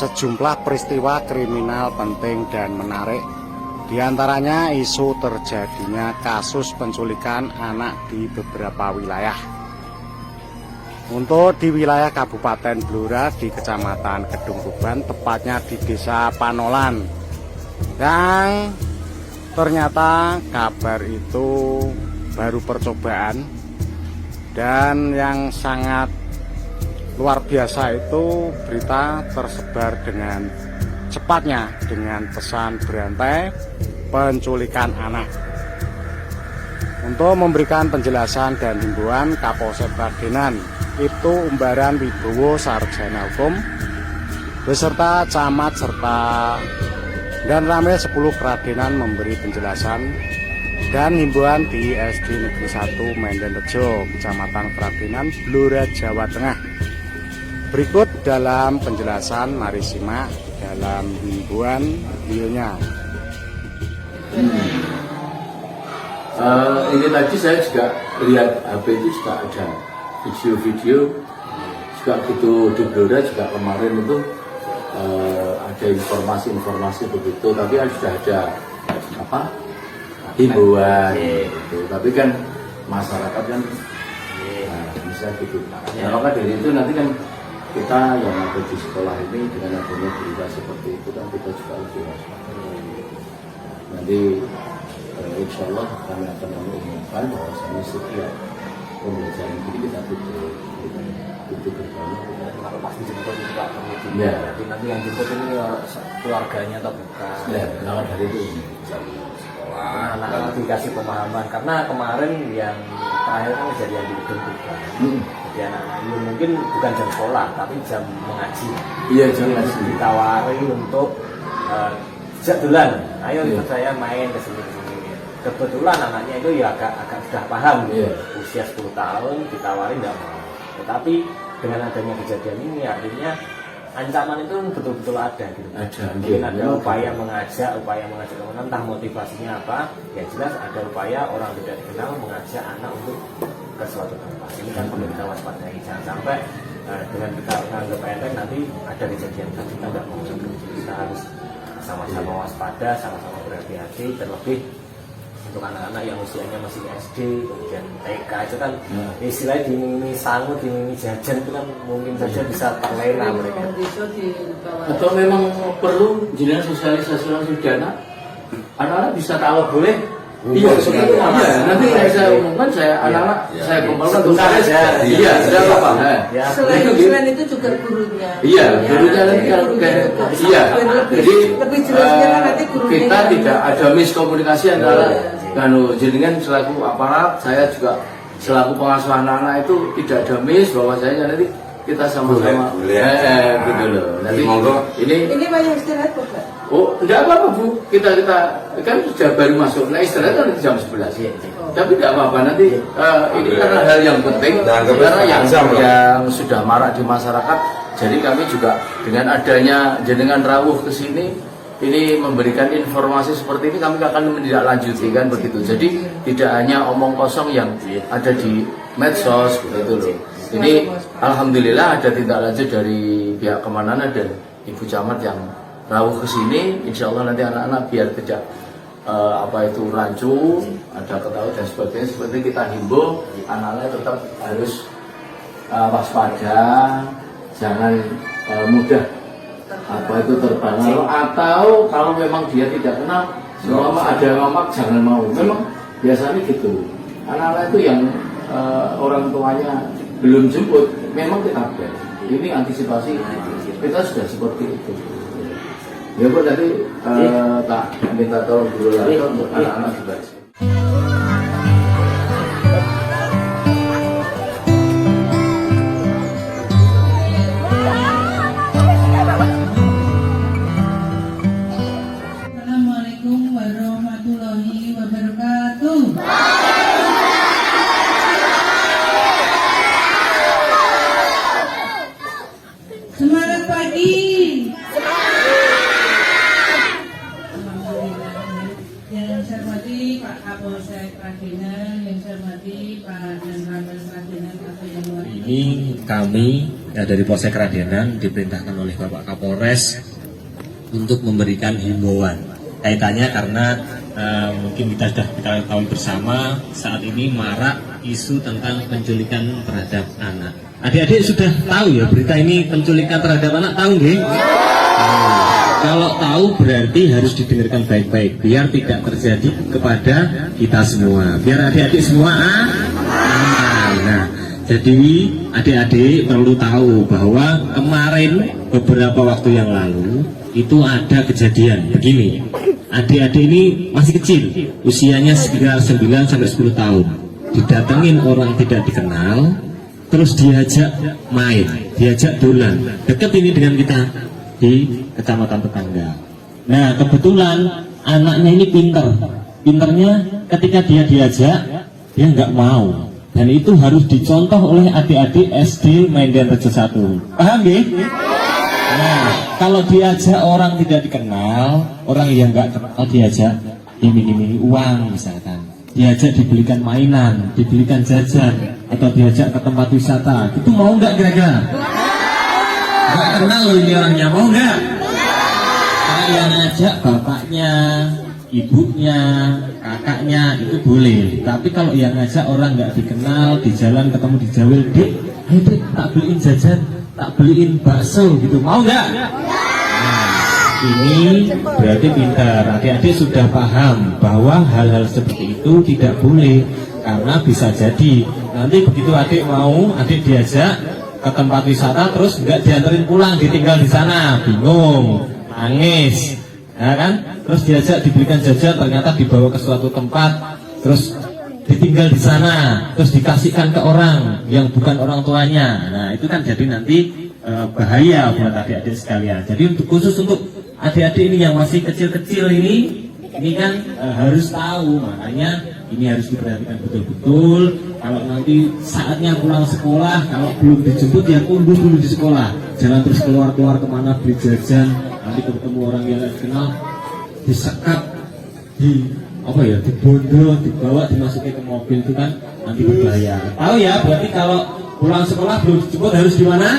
sejumlah peristiwa kriminal penting dan menarik. Di antaranya isu terjadinya kasus penculikan anak di beberapa wilayah. Untuk di wilayah Kabupaten Blora di Kecamatan Kedung Tuban, tepatnya di Desa Panolan, yang ternyata kabar itu baru percobaan, dan yang sangat luar biasa itu berita tersebar dengan cepatnya dengan pesan berantai penculikan anak. Untuk memberikan penjelasan dan himbauan, Kapolsek Radenan Ibtu Umbaran Wibowo Sarjana Hukum beserta camat serta dan Ramil 10 Keradenan memberi penjelasan dan himbauan di SD Negeri 1 Mendenrejo, Kecamatan Keradenan, Blora, Jawa Tengah. Berikut dalam penjelasan, mari simak dalam himbauan videonya. Ini tadi saya juga lihat HP itu juga ada video-video juga gitu di Blora juga kemarin itu ada informasi-informasi begitu, tapi sudah ada apa himbauan gitu. Tapi kan masyarakat kan bisa gitu. Nah, maka dari itu nanti kan kita yang ada di sekolah ini dengan adanya berita seperti itu kan kita juga lebih waspada. Nanti insya Allah kami akan mengumumkan bahwasanya setiap pembelajaran ini kita tutup gerbang. Kalau pasti jemput itu Pak kemudian jadi nanti yang jemput ini keluarganya atau bukan? Ya, maka dari itu anak-anak dikasih pemahaman, karena kemarin yang terakhir kan kejadian di Kedung Tuban. Jadi anak-anak ini mungkin bukan jam sekolah tapi jam mengaji. Iya, jam mengaji. Ditawari untuk jadulan, ayo ikut saya main ke sini. Kebetulan anaknya itu ya agak sudah paham, usia 10 tahun ditawari nggak mau. Tetapi dengan adanya kejadian ini artinya ancaman itu betul-betul ada gitu. Mungkin ada upaya mengajak kemana, entah motivasinya apa. Yang jelas ada upaya orang tidak dikenal mengajak anak untuk ke suatu tempat. Ini kan perlu kita waspadai, jangan sampai dengan kita menganggap enteng nanti ada kejadian yang kita tidak mau. Kita harus sama-sama waspada, sama-sama berhati-hati, terlebih untuk anak-anak yang usianya masih SD, kemudian TK itu kan istilahnya dimimi sangu, dimimi jajan itu kan mungkin saja bisa terlena mereka. Atau memang perlu jenengan sosialisasi langsung di anak-anak bisa kalau boleh. Iya, nanti saya umumkan, anak-anak saya kumpulkan untuk saya. Iya, tidak apa-apa. Selain itu juga gurunya. Iya, gurunya nanti kalau iya. Jadi kita tidak ada miskomunikasi antara jenengan selaku aparat, saya juga selaku pengasuh anak-anak itu tidak ada bahwa saya nanti kita sama-sama gitu loh. Nanti ini banyak istirahat kok, Pak. Oh, enggak apa-apa Bu, kita kan sudah baru masuk, nah istirahat kan jam 11. Tapi enggak apa-apa, nanti ini karena hal yang penting, karena yang sudah marak di masyarakat, jadi kami juga dengan adanya jenengan rawuh ke sini, ini memberikan informasi seperti ini, kami akan menindaklanjuti kan begitu. Jadi tidak hanya omong kosong yang ada di medsos begitu loh. Ini alhamdulillah ada tindak lanjut dari pihak keamanan dan Ibu Camat yang rawuh ke sini. Insya Allah nanti anak-anak biar tidak rancu, ada ketahui dan sebagainya. Seperti kita himbau anak-anak tetap harus waspada, jangan mudah terpengaruh, atau kalau memang dia tidak kenal, selama ada mamak jangan mau. Memang biasanya gitu. Anak-anak itu yang orang tuanya belum jemput, memang kita bel. Ini antisipasi kita sudah seperti itu. Ya Bu, nanti tak minta tolong dulu lagi untuk anak-anak juga. Assalamualaikum warahmatullahi wabarakatuh. Semangat pagi. Yang saya hormati Pak Kapolsek Radenan, yang saya hormati Pak dan Ramil Radenan atau yang luar ini kami dari Polsek Radenan diperintahkan oleh Bapak Kapolres untuk memberikan himbauan kaitannya karena mungkin kita sudah kita tahu bersama saat ini marak isu tentang penculikan terhadap anak. Adik-adik sudah tahu ya berita ini penculikan terhadap anak, tahu nggih? Kalau tahu berarti harus didengarkan baik-baik biar tidak terjadi kepada kita semua, biar adik-adik semua aman. Nah, jadi adik-adik perlu tahu bahwa kemarin beberapa waktu yang lalu itu ada kejadian begini. Adik-adik ini masih kecil, usianya sekitar 9 sampai 10 tahun. Didatengin orang tidak dikenal, terus diajak main, diajak dolan. Dekat ini dengan kita di kecamatan tetangga. Nah, kebetulan anaknya ini pinternya ketika dia diajak dia nggak mau, dan itu harus dicontoh oleh adik-adik SD Medan Rejo 1. Paham nggih? Nah, kalau diajak orang tidak dikenal, orang yang nggak kenal diajak iming-iming uang misalkan, diajak dibelikan mainan, dibelikan jajan, atau diajak ke tempat wisata, itu mau nggak kira-kira? Nggak kenal loh ini orangnya, mau nggak? Kalau yang ngajak bapaknya, ibunya, kakaknya itu boleh. Tapi kalau yang ngajak orang nggak dikenal, di jalan ketemu di jawil, Dik, ayo Dik, tak beliin jajan, tak beliin bakso gitu, mau nggak? Nah, ini berarti pintar. Adik-adik sudah paham bahwa hal-hal seperti itu tidak boleh, karena bisa jadi nanti begitu adik mau, adik diajak ke tempat wisata terus nggak dianterin pulang, ditinggal di sana, bingung, nangis, ya kan? Terus diajak diberikan jajan, ternyata dibawa ke suatu tempat, terus ditinggal di sana, terus dikasihkan ke orang yang bukan orang tuanya. Nah, itu kan jadi nanti bahaya buat adik-adik sekalian. Jadi khusus untuk adik-adik ini yang masih kecil-kecil ini kan harus tahu, makanya ini harus diperhatikan betul-betul. Kalau nanti saatnya pulang sekolah, kalau belum dijemput ya tunggu dulu di sekolah. Jangan terus keluar-keluar kemana beli jajan, nanti ketemu orang yang tidak dikenal, disekat, dibondol, dibawa, dimasukin ke mobil, itu kan nanti berbahaya. Tahu ya, berarti kalau pulang sekolah belum dijemput harus di mana?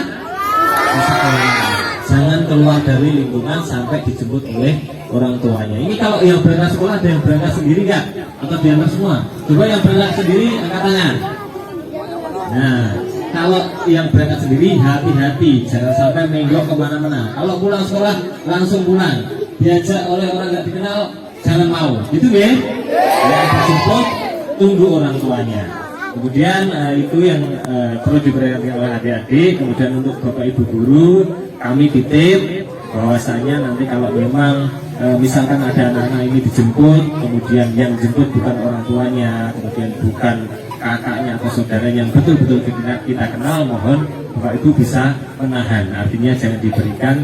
Di sekolah. Jangan keluar dari lingkungan sampai dijemput oleh orang tuanya. Ini kalau yang berangkat sekolah ada yang berangkat sendiri nggak? Atau diantar semua? Coba yang berangkat sendiri angkat tangan. Nah, kalau yang berangkat sendiri hati-hati, jangan sampai menggok kemana-mana. Kalau pulang sekolah langsung pulang. Diajak oleh orang nggak dikenal, jangan mau. Gitu ya? Yang dijemput tunggu orang tuanya. Kemudian itu yang perlu diperhatikan oleh adik-adik. Kemudian untuk bapak ibu guru, kami titip bahwasanya nanti kalau memang misalkan ada anak-anak ini dijemput, kemudian yang jemput bukan orang tuanya, kemudian bukan kakaknya atau saudaranya yang betul-betul kita kenal, mohon bapak ibu bisa menahan. Artinya jangan diberikan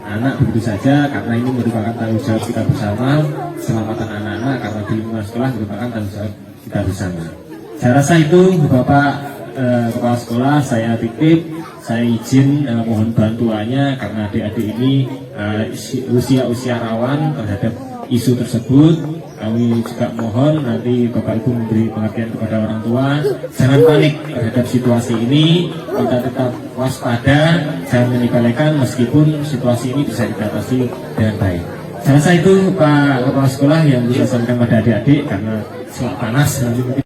anak begitu saja, karena ini merupakan tanggung jawab kita bersama. Keselamatan anak-anak karena di lingkungan sekolah merupakan tanggung jawab kita bersama. Saya rasa itu Bapak Kepala Sekolah saya titip, saya izin mohon bantuannya karena adik-adik ini usia rawan terhadap isu tersebut. Kami juga mohon nanti Bapak Ibu memberi pengertian kepada orang tua, jangan panik terhadap situasi ini, kita tetap waspada, jangan menyepelekan meskipun situasi ini bisa diatasi dengan baik. Saya rasa itu Pak Kepala Sekolah yang bisa sampaikan pada adik-adik karena sangat panas nanti mungkin